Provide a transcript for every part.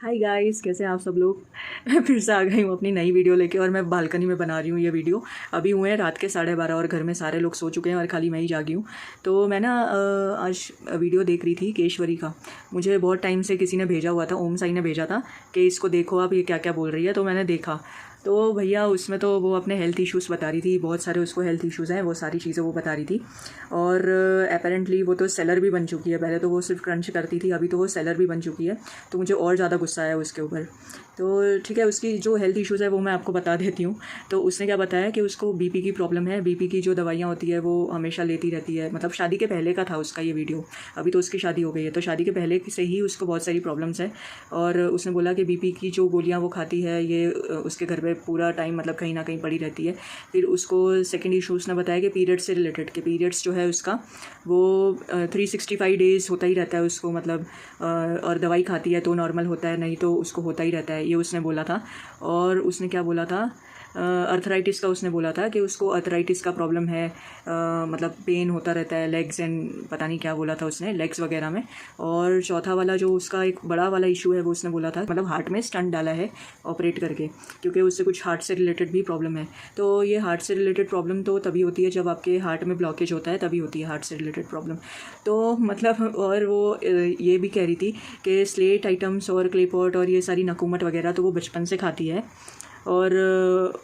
Hi guys, कैसे हैं आप सब लोग। मैं फिर से आ गई हूँ अपनी नई वीडियो लेके और मैं बालकनी में बना रही हूँ ये वीडियो। अभी हुए हैं रात के 12:30 और घर में सारे लोग सो चुके हैं और खाली मैं ही जागी हूँ। तो मैं ना आज वीडियो देख रही थी केशवरी का। मुझे बहुत टाइम से किसी ने भेजा हुआ था, ओम साई ने भेजा था कि इसको देखो आप ये क्या क्या बोल रही है। तो मैंने देखा तो भैया उसमें तो वो अपने हेल्थ इश्यूज़ बता रही थी, बहुत सारे उसको हेल्थ इश्यूज़ हैं, वो सारी चीज़ें वो बता रही थी। और अपेरेंटली वो तो सेलर भी बन चुकी है। पहले तो वो सिर्फ क्रंच करती थी, अभी तो वो सेलर भी बन चुकी है। तो मुझे और ज़्यादा गुस्सा आया उसके ऊपर। तो ठीक है, उसकी जो हेल्थ इश्यूज़ है वो मैं आपको बता देती हूँ। तो उसने क्या बताया कि उसको बीपी की प्रॉब्लम है। बीपी की जो दवाइयाँ होती है वो हमेशा लेती रहती है। मतलब शादी के पहले का था उसका ये वीडियो, अभी तो उसकी शादी हो गई है। तो शादी के पहले से ही उसको बहुत सारी प्रॉब्लम्स है। और उसने बोला कि बीपी की जो गोलियाँ वो खाती है ये उसके घर पे पूरा टाइम मतलब कहीं ना कहीं पड़ी रहती है। फिर उसको सेकेंड इशू उसने बताया कि पीरियड्स से रिलेटेड, कि पीरियड्स जो है उसका वो 365 डेज़ होता ही रहता है उसको, मतलब और दवाई खाती है तो नॉर्मल होता है, नहीं तो उसको होता ही रहता है, ये उसने बोला था। और उसने क्या बोला था, अर्थराइटिस का उसने बोला था कि उसको अर्थराइटिस का प्रॉब्लम है, मतलब पेन होता रहता है लेग्स एंड पता नहीं क्या बोला था उसने, लेग्स वगैरह में। और चौथा वाला जो उसका एक बड़ा वाला इशू है वो उसने बोला था, मतलब हार्ट में स्टंट डाला है ऑपरेट करके, क्योंकि उससे कुछ हार्ट से रिलेटेड भी प्रॉब्लम है। तो ये हार्ट से रिलेटेड प्रॉब्लम तो तभी होती है जब आपके हार्ट में ब्लॉकेज होता है, तभी होती है हार्ट से रिलेटेड प्रॉब्लम। तो मतलब और वो ये भी कह रही थी कि स्लेट आइटम्स और क्ले पॉट और ये सारी नकुमट वगैरह तो वो बचपन से खाती है। और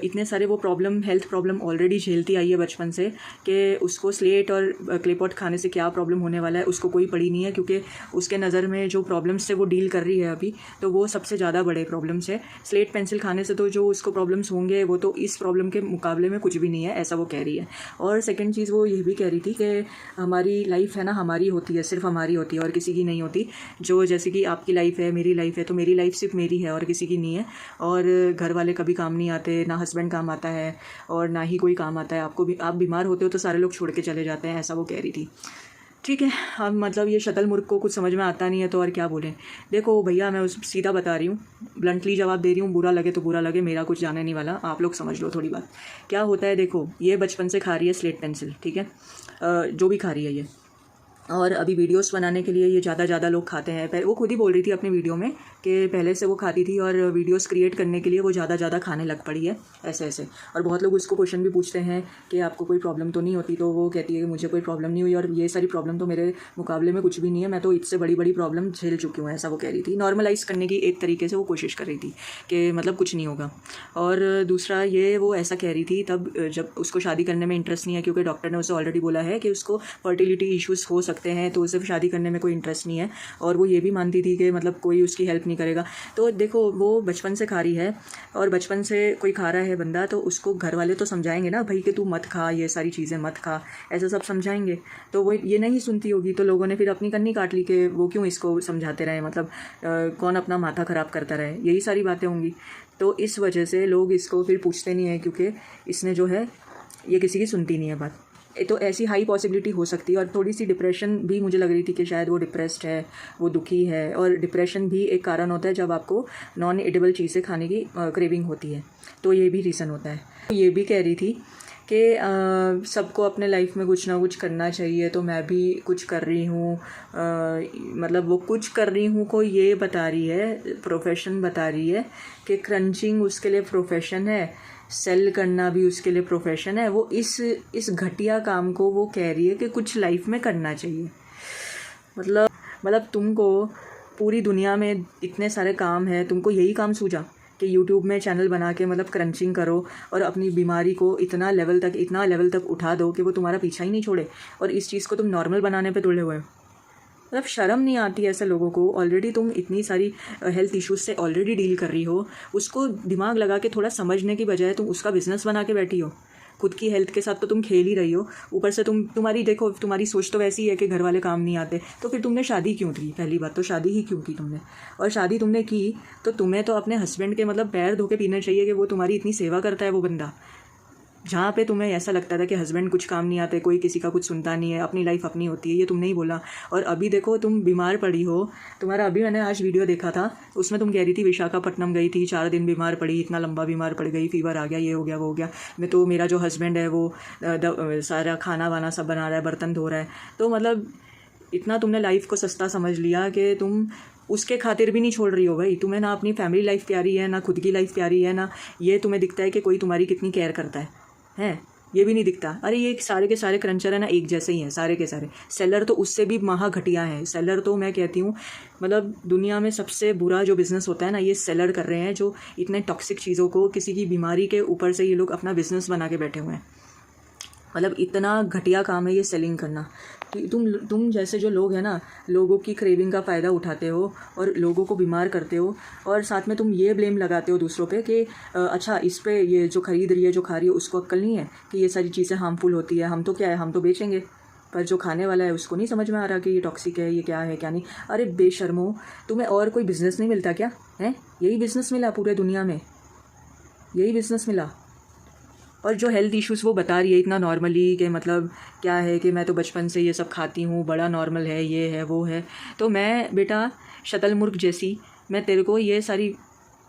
इतने सारे वो प्रॉब्लम, हेल्थ प्रॉब्लम ऑलरेडी झेलती आई है बचपन से, कि उसको स्लेट और क्ले पॉट खाने से क्या प्रॉब्लम होने वाला है उसको कोई पड़ी नहीं है, क्योंकि उसके नज़र में जो प्रॉब्लम्स से वो डील कर रही है अभी, तो वो सबसे ज़्यादा बड़े प्रॉब्लम्स है। स्लेट पेंसिल खाने से तो जो उसको प्रॉब्लम्स होंगे वो तो इस प्रॉब्लम के मुकाबले में कुछ भी नहीं है, ऐसा वो कह रही है। और सेकेंड चीज़ वो ये भी कह रही थी कि हमारी लाइफ है ना, हमारी होती है, सिर्फ हमारी होती है और किसी की नहीं होती। जो जैसे कि आपकी लाइफ है, मेरी लाइफ है, तो मेरी लाइफ सिर्फ मेरी है और किसी की नहीं है। और घर वाले कभी काम नहीं आते, ना हस्बैंड काम आता है और ना ही कोई काम आता है। आपको भी, आप बीमार होते हो तो सारे लोग छोड़ के चले जाते हैं, ऐसा वो कह रही थी। ठीक है, अब मतलब ये शतलमुर्ग को कुछ समझ में आता नहीं है तो और क्या बोलें। देखो भैया, मैं उस सीधा बता रही हूँ, ब्लंटली जवाब दे रही हूँ, बुरा लगे तो बुरा लगे, मेरा कुछ जाने नहीं वाला, आप लोग समझ लो थोड़ी बात। क्या होता है, देखो ये बचपन से खा रही है स्लेट पेंसिल, ठीक है, जो भी खा रही है ये। और अभी वीडियोस बनाने के लिए ये ज़्यादा लोग खाते हैं। पहले वो खुद ही बोल रही थी अपनी वीडियो में कि पहले से वो खाती थी और वीडियोस क्रिएट करने के लिए वो ज़्यादा खाने लग पड़ी है, ऐसे ऐसे। और बहुत लोग उसको क्वेश्चन भी पूछते हैं कि आपको कोई प्रॉब्लम तो नहीं होती, तो वो कहती है कि मुझे कोई प्रॉब्लम नहीं हुई और ये सारी प्रॉब्लम तो मेरे मुकाबले में कुछ भी नहीं है, मैं तो इससे बड़ी प्रॉब्लम झेल चुकी हूँ, ऐसा वो कह रही थी। नॉर्मलाइज़ करने की एक तरीके से वो कोशिश कर रही थी कि मतलब कुछ नहीं होगा। और दूसरा ये वो ऐसा कह रही थी तब जब उसको शादी करने में इंटरेस्ट नहीं है, क्योंकि डॉक्टर ने उसे ऑलरेडी बोला है कि उसको फर्टिलिटी इश्यूज़ हो सकते हैं, तो उसे शादी करने में कोई इंटरेस्ट नहीं है। और वो ये भी मानती थी कि मतलब कोई उसकी हेल्प नहीं करेगा। तो देखो वो बचपन से खा रही है और बचपन से कोई खा रहा है बंदा, तो उसको घर वाले तो समझाएंगे ना भाई कि तू मत खा, ये सारी चीज़ें मत खा, ऐसा सब समझाएंगे। तो वो ये नहीं सुनती होगी, तो लोगों ने फिर अपनी कन्नी काट ली कि वो क्यों इसको समझाते रहे, मतलब कौन अपना माथा ख़राब करता रहे, यही सारी बातें होंगी। तो इस वजह से लोग इसको फिर पूछते नहीं हैं, क्योंकि इसने जो है ये किसी की सुनती नहीं है बात। तो ऐसी हाई पॉसिबिलिटी हो सकती है। और थोड़ी सी डिप्रेशन भी मुझे लग रही थी कि शायद वो डिप्रेस्ड है, वो दुखी है। और डिप्रेशन भी एक कारण होता है जब आपको नॉन एडिबल चीज़ें खाने की क्रेविंग होती है, तो ये भी रीज़न होता है। ये भी कह रही थी कि सबको अपने लाइफ में कुछ ना कुछ करना चाहिए, तो मैं भी कुछ कर रही हूँ। मतलब वो कुछ कर रही हूँ को ये बता रही है, प्रोफेशन बता रही है कि क्रंचिंग उसके लिए प्रोफेशन है, सेल करना भी उसके लिए प्रोफेशन है। वो इस घटिया काम को वो कह रही है कि कुछ लाइफ में करना चाहिए। मतलब तुमको पूरी दुनिया में इतने सारे काम है, तुमको यही काम सूझा कि यूट्यूब में चैनल बना के मतलब क्रंचिंग करो और अपनी बीमारी को इतना लेवल तक उठा दो कि वो तुम्हारा पीछा ही नहीं छोड़े, और इस चीज़ को तुम नॉर्मल बनाने पे तुले हुए हो। मतलब शर्म नहीं आती है ऐसे लोगों को। ऑलरेडी तुम इतनी सारी हेल्थ इश्यूज से ऑलरेडी डील कर रही हो, उसको दिमाग लगा के थोड़ा समझने की बजाय तुम उसका बिजनेस बना के बैठी हो। खुद की हेल्थ के साथ तो तुम खेल ही रही हो, ऊपर से तुम्हारी देखो, तुम्हारी सोच तो वैसी है कि घर वाले काम नहीं आते, तो फिर तुमने शादी क्यों की? पहली बात तो शादी ही क्यों की तुमने? और शादी तुमने की तो तुम्हें तो अपने हस्बैंड के मतलब पैर धो के पीने चाहिए कि वो तुम्हारी इतनी सेवा करता है वो बंदा। जहाँ पे तुम्हें ऐसा लगता था कि हस्बैंड कुछ काम नहीं आते, कोई किसी का कुछ सुनता नहीं है, अपनी लाइफ अपनी होती है, ये तुमने ही बोला। और अभी देखो तुम बीमार पड़ी हो। तुम्हारा अभी मैंने आज वीडियो देखा था, उसमें तुम कह रही थी विशाखापट्टनम गई थी, 4 दिन बीमार पड़ी, इतना लंबा बीमार पड़ गई, फीवर आ गया, ये हो गया वो हो गया। मैं तो, मेरा जो हस्बैंड है वो सारा खाना वाना सब बना रहा है, बर्तन धो रहा है। तो मतलब इतना तुमने लाइफ को सस्ता समझ लिया कि तुम उसके खातिर भी नहीं छोड़ रही हो भाई। तुम्हें ना अपनी फैमिली लाइफ प्यारी है, ना खुद की लाइफ प्यारी है, ना ये तुम्हें दिखता है कि कोई तुम्हारी कितनी केयर करता है ये भी नहीं दिखता। अरे ये सारे के सारे क्रंचर है ना एक जैसे ही हैं सारे के सारे। सेलर तो उससे भी महा घटिया है। सेलर तो मैं कहती हूँ मतलब दुनिया में सबसे बुरा जो बिज़नेस होता है ना ये सेलर कर रहे हैं, जो इतने टॉक्सिक चीज़ों को किसी की बीमारी के ऊपर से ये लोग अपना बिज़नेस बना के बैठे हुए हैं। मतलब इतना घटिया काम है ये सेलिंग करना। तुम जैसे जो लोग हैं ना, लोगों की क्रेविंग का फ़ायदा उठाते हो और लोगों को बीमार करते हो, और साथ में तुम ये ब्लेम लगाते हो दूसरों पे कि अच्छा इस पे ये जो खरीद रही है, जो खा रही है, उसको अक्ल नहीं है कि ये सारी चीज़ें हार्मफुल होती है। हम तो क्या है, हम तो बेचेंगे, पर जो खाने वाला है उसको नहीं समझ में आ रहा कि ये टॉक्सिक है, ये क्या है क्या नहीं। अरे बेशर्मो, तुम्हें और कोई बिज़नेस नहीं मिलता क्या? है यही बिज़नेस मिला पूरे दुनिया में, यही बिज़नेस मिला। और जो हेल्थ इश्यूज़ वो बता रही है इतना नॉर्मली कि मतलब क्या है कि मैं तो बचपन से ये सब खाती हूँ, बड़ा नॉर्मल है, ये है वो है। तो मैं बेटा शतलमुर्ग जैसी, मैं तेरे को ये सारी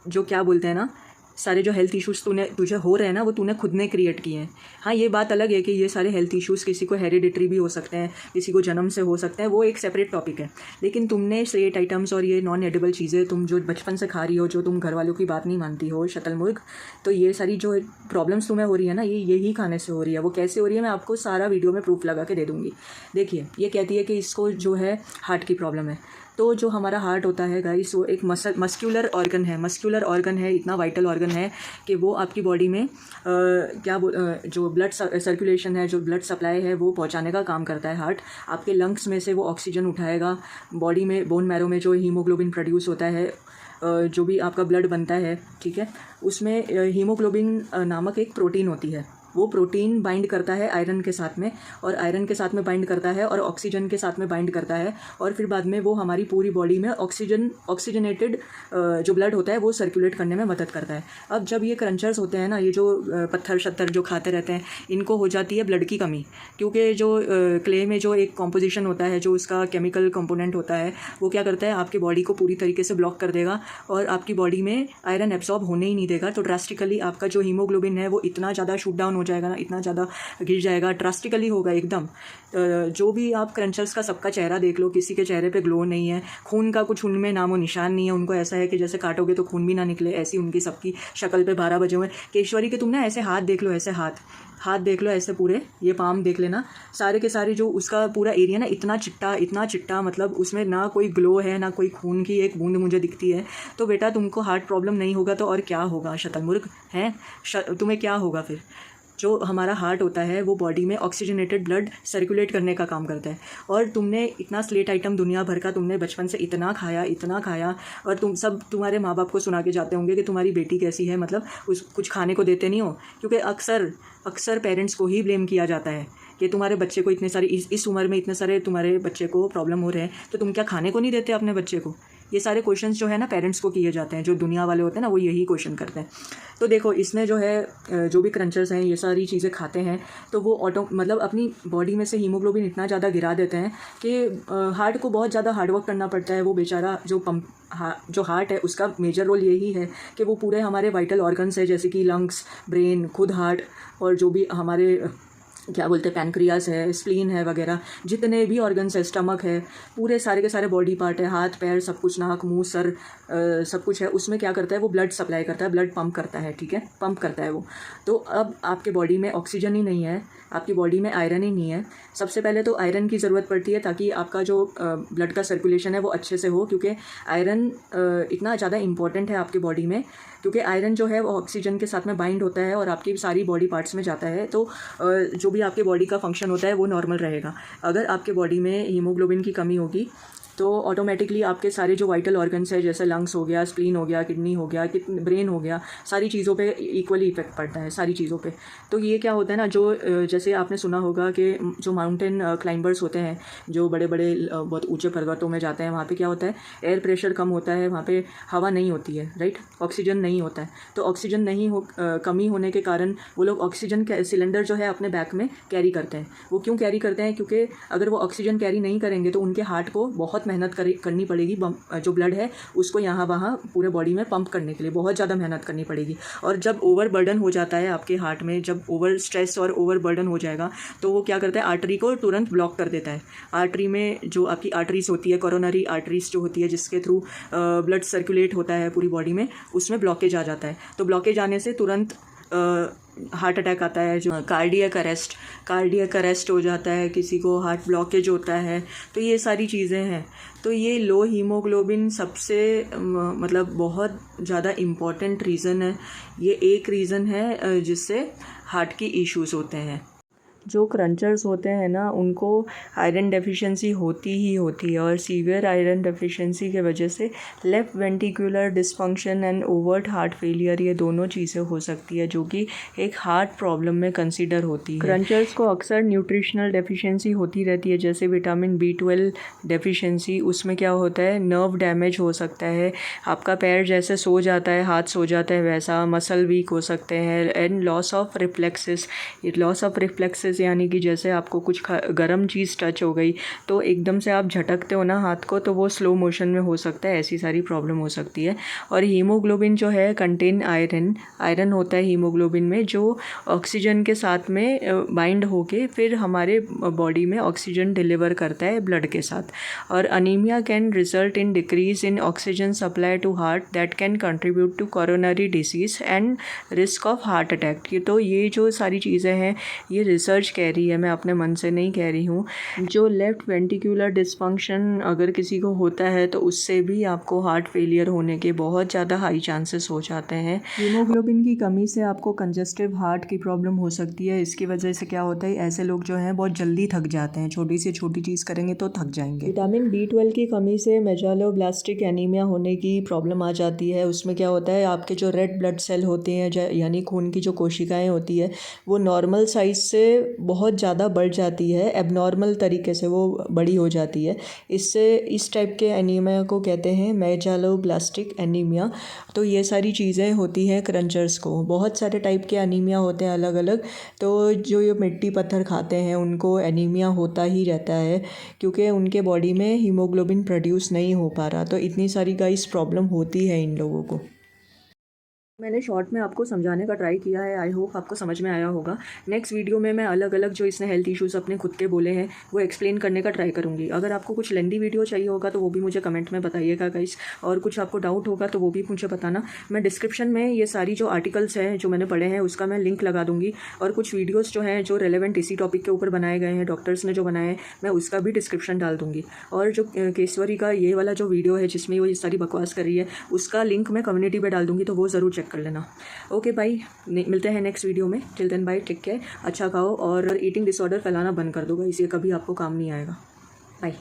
जो क्या बोलते हैं ना, सारे जो हेल्थ इश्यूज़ तुझे हो रहे हैं ना, वो तूने खुद ने क्रिएट किए हैं। हाँ ये बात अलग है कि ये सारे हेल्थ इश्यूज़ किसी को हेरिडिटरी भी हो सकते हैं, किसी को जन्म से हो सकते हैं, वो एक सेपरेट टॉपिक है। लेकिन तुमने स्ट्रेट आइटम्स और ये नॉन एडिबल चीज़ें तुम जो बचपन से खा रही हो, जो तुम घर वालों की बात नहीं मानती हो शतलमुर्ग, तो ये सारी जो प्रॉब्लम्स तुम्हें हो रही है ना, ये यही खाने से हो रही है। वो कैसे हो रही है मैं आपको सारा वीडियो में प्रूफ लगा के दे दूँगी। देखिए ये कहती है कि इसको जो है हार्ट की प्रॉब्लम है। तो जो हमारा हार्ट होता है गाइस, वो एक मस्क्यूलर ऑर्गन है। मस्क्यूलर ऑर्गन है, इतना वाइटल ऑर्गन है कि वो आपकी बॉडी में जो ब्लड सर्कुलेशन है, जो ब्लड सप्लाई है, वो पहुंचाने का काम करता है हार्ट। आपके लंग्स में से वो ऑक्सीजन उठाएगा, बॉडी में बोन मैरो में जो हीमोग्लोबिन प्रोड्यूस होता है, जो भी आपका ब्लड बनता है, ठीक है, उसमें हीमोग्लोबिन नामक एक प्रोटीन होती है। वो प्रोटीन बाइंड करता है आयरन के साथ में, और आयरन के साथ में बाइंड करता है और ऑक्सीजन के साथ में बाइंड करता है, और फिर बाद में वो हमारी पूरी बॉडी में ऑक्सीजनेटेड जो ब्लड होता है वो सर्कुलेट करने में मदद करता है। अब जब ये क्रंचर्स होते हैं ना, ये जो पत्थर शत्थर जो खाते रहते हैं, इनको हो जाती है ब्लड की कमी, क्योंकि जो क्ले में जो एक कॉम्पोजिशन होता है, जो उसका केमिकल कंपोनेंट होता है, वो क्या करता है आपकी बॉडी को पूरी तरीके से ब्लॉक कर देगा और आपकी बॉडी में आयरन एब्सॉर्ब होने ही नहीं देगा। तो ड्रास्टिकली आपका जो हीमोग्लोबिन है वो इतना ज़्यादा शूट डाउन हो जाएगा ना, इतना ज़्यादा गिर जाएगा, ड्रास्टिकली होगा एकदम। जो भी आप क्रंचर्स का सबका चेहरा देख लो, किसी के चेहरे पे ग्लो नहीं है, खून का कुछ उनमें नामो निशान नहीं है। उनको ऐसा है कि जैसे काटोगे तो खून भी ना निकले, ऐसी उनकी सबकी शक्ल पे 12 बजे हुए। केशवरी के तुम ना ऐसे हाथ देख लो, ऐसे हाथ देख लो, ऐसे पूरे ये पाम देख लेना, सारे के सारे जो उसका पूरा एरिया ना इतना चिट्टा, मतलब उसमें ना कोई ग्लो है, ना कोई खून की एक बूंद मुझे दिखती है। तो बेटा तुमको हार्ट प्रॉब्लम नहीं होगा तो और क्या होगा शतलमुर्ग हैं? तुम्हें क्या होगा फिर? जो हमारा हार्ट होता है वो बॉडी में ऑक्सीजनेटेड ब्लड सर्कुलेट करने का काम करता है। और तुमने इतना स्लेट आइटम दुनिया भर का तुमने बचपन से इतना खाया, और तुम्हारे माँ बाप को सुना के जाते होंगे कि तुम्हारी बेटी कैसी है, मतलब कुछ खाने को देते नहीं हो, क्योंकि अक्सर पेरेंट्स को ही ब्लेम किया जाता है कि तुम्हारे बच्चे को इतने सारे इस उम्र में इतने सारे तुम्हारे बच्चे को प्रॉब्लम हो रहे हैं, तो तुम क्या खाने को नहीं देते अपने बच्चे को? ये सारे क्वेश्चंस जो है ना पेरेंट्स को किए जाते हैं, जो दुनिया वाले होते हैं ना वो यही क्वेश्चन करते हैं। तो देखो इसमें जो है जो भी क्रंचर्स हैं ये सारी चीज़ें खाते हैं तो वो मतलब अपनी बॉडी में से हीमोग्लोबिन इतना ज़्यादा गिरा देते हैं कि हार्ट को बहुत ज़्यादा हार्डवर्क करना पड़ता है। वो बेचारा जो हार्ट है उसका मेजर रोल यही है कि वो पूरे हमारे वाइटल ऑर्गन्स है, जैसे कि लंग्स, ब्रेन, खुद हार्ट, और जो भी हमारे क्या बोलते हैं पैनक्रियास है, स्प्लीन है वगैरह, जितने भी ऑर्गन्स है, स्टमक है, पूरे सारे के सारे बॉडी पार्ट है, हाथ पैर सब कुछ, नाक मुंह सर सब कुछ है, उसमें क्या करता है वो ब्लड सप्लाई करता है, ब्लड पंप करता है, ठीक है, पंप करता है वो। तो अब आपके बॉडी में ऑक्सीजन ही नहीं है, आपकी बॉडी में आयरन ही नहीं है। सबसे पहले तो आयरन की ज़रूरत पड़ती है ताकि आपका जो ब्लड का सर्कुलेशन है वो अच्छे से हो, क्योंकि आयरन इतना ज़्यादा इंपॉर्टेंट है आपकी बॉडी में, क्योंकि आयरन जो है वो ऑक्सीजन के साथ में बाइंड होता है और आपकी सारी बॉडी पार्ट्स में जाता है। तो जो भी आपके बॉडी का फंक्शन होता है वो नॉर्मल रहेगा। अगर आपके बॉडी में हीमोग्लोबिन की कमी होगी तो ऑटोमेटिकली आपके सारे जो वाइटल ऑर्गन्स है, जैसे लंग्स हो गया, स्प्लीन हो गया, किडनी हो गया, ब्रेन हो गया, सारी चीज़ों पे इक्वली इफेक्ट पड़ता है, सारी चीज़ों पे। तो ये क्या होता है ना, जो जैसे आपने सुना होगा कि जो माउंटेन क्लाइंबर्स होते हैं, जो बड़े बड़े बहुत ऊंचे पर्वतों में जाते हैं, वहाँ पे क्या होता है, एयर प्रेशर कम होता है, वहाँ पे हवा नहीं होती है, राइट, ऑक्सीजन नहीं होता है। तो ऑक्सीजन कमी होने के कारण वो लोग ऑक्सीजन सिलेंडर जो है अपने बैक में कैरी करते हैं। वो क्यों कैरी करते हैं? क्योंकि अगर वो ऑक्सीजन कैरी नहीं करेंगे तो उनके हार्ट को बहुत मेहनत करनी पड़ेगी जो ब्लड है उसको यहाँ वहाँ पूरे बॉडी में पंप करने के लिए बहुत ज़्यादा मेहनत करनी पड़ेगी। और जब ओवर बर्डन हो जाता है आपके हार्ट में, जब ओवर स्ट्रेस और ओवर बर्डन हो जाएगा तो वो क्या करता है, आर्टरी को तुरंत ब्लॉक कर देता है। आर्टरी में जो आपकी आर्टरीज होती है, कोरोनरी आर्टरीज जो होती है जिसके थ्रू ब्लड सर्कुलेट होता है पूरी बॉडी में, उसमें ब्लॉकेज आ जाता है। तो ब्लॉकेज आने से तुरंत हार्ट अटैक आता है, जो कार्डियक अरेस्ट हो जाता है, किसी को हार्ट ब्लॉकेज होता है। तो ये सारी चीज़ें हैं। तो ये लो हीमोग्लोबिन सबसे मतलब बहुत ज़्यादा इम्पॉर्टेंट रीज़न है। ये एक रीज़न है जिससे हार्ट की इश्यूज़ होते हैं। जो क्रंचर्स होते हैं ना, उनको आयरन डेफिशिएंसी होती ही होती है, और सीवियर आयरन डेफिशिएंसी के वजह से left ventricular dysfunction and overt heart failure, ये दोनों चीज़ें हो सकती है जो कि एक हार्ट प्रॉब्लम में कंसीडर होती है। क्रंचर्स को अक्सर न्यूट्रिशनल डेफिशिएंसी होती रहती है, जैसे विटामिन B12 डेफिशिएंसी। उसमें क्या होता है, नर्व डैमेज हो सकता है, आपका पैर जैसे सो जाता है, हाथ सो जाता है वैसा, मसल वीक हो सकते हैं, एंड लॉस ऑफ रिफ्लेक्सेस यानी कि जैसे आपको कुछ गर्म चीज़ टच हो गई तो एकदम से आप झटकते हो ना हाथ को, तो वो स्लो मोशन में हो सकता है। ऐसी सारी प्रॉब्लम हो सकती है। और हीमोग्लोबिन जो है कंटेन आयरन होता है हीमोग्लोबिन में, जो ऑक्सीजन के साथ में बाइंड होके फिर हमारे बॉडी में ऑक्सीजन डिलीवर करता है ब्लड के साथ। और anaemia can result in decrease in oxygen supply to heart that can contribute to coronary disease and risk of heart attack. तो ये जो सारी चीज़ें हैं ये रिसर्च कह रही है, मैं अपने मन से नहीं कह रही हूँ। जो लेफ़्ट वेंट्रिकुलर डिसफंक्शन अगर किसी को होता है तो उससे भी आपको हार्ट फेलियर होने के बहुत ज़्यादा हाई चांसेस हो जाते हैं। हीमोग्लोबिन की कमी से आपको कंजस्टिव हार्ट की प्रॉब्लम हो सकती है। इसकी वजह से क्या होता है, ऐसे लोग जो हैं बहुत जल्दी थक जाते हैं, छोटी से छोटी चीज़ करेंगे तो थक जाएंगे। विटामिन B12 की कमी से मेगालोब्लास्टिक एनीमिया होने की प्रॉब्लम आ जाती है। उसमें क्या होता है, आपके जो रेड ब्लड सेल होते हैं यानी खून की जो कोशिकाएँ होती है वो नॉर्मल साइज से बहुत ज़्यादा बढ़ जाती है, एबनॉर्मल तरीके से वो बड़ी हो जाती है। इससे इस टाइप के एनीमिया को कहते हैं मेगालोब्लास्टिक एनीमिया। तो ये सारी चीज़ें होती हैं क्रंचर्स को। बहुत सारे टाइप के एनीमिया होते हैं अलग अलग। तो जो ये मिट्टी पत्थर खाते हैं उनको एनीमिया होता ही रहता है, क्योंकि उनके बॉडी में हीमोग्लोबिन प्रोड्यूस नहीं हो पा रहा। तो इतनी सारी गाइस प्रॉब्लम होती है इन लोगों को। मैंने शॉर्ट में आपको समझाने का ट्राई किया है, आई होप आपको समझ में आया होगा। नेक्स्ट वीडियो में मैं अलग अलग जो इसने हेल्थ इश्यूज़ अपने खुद के बोले हैं वो एक्सप्लेन करने का ट्राई करूँगी। अगर आपको कुछ लेंदी वीडियो चाहिए होगा तो वो भी मुझे कमेंट में बताइएगा गाइस, और कुछ आपको डाउट होगा तो वो भी मुझे बताना। मैं डिस्क्रिप्शन में ये सारी जो आर्टिकल्स हैं जो मैंने पढ़े हैं उसका मैं लिंक लगा दूँगी, और कुछ वीडियोज़ जो हैं जो रेलेवेंट इसी टॉपिक के ऊपर बनाए गए हैं, डॉक्टर्स ने जो बनाए हैं, मैं उसका भी डिस्क्रिप्शन डाल दूँगी। और जो केसवरी का ये वाला जो वीडियो है जिसमें वो ये सारी बकवास कर रही है, उसका लिंक मैं कम्युनिटी में डाल दूँगी, तो वो ज़रूर चेक कर लेना। ओके भाई, मिलते हैं नेक्स्ट वीडियो में। Till then bye, take care, अच्छा खाओ और ईटिंग डिसऑर्डर फैलाना बंद कर दो गाइस, ये कभी आपको काम नहीं आएगा। बाय।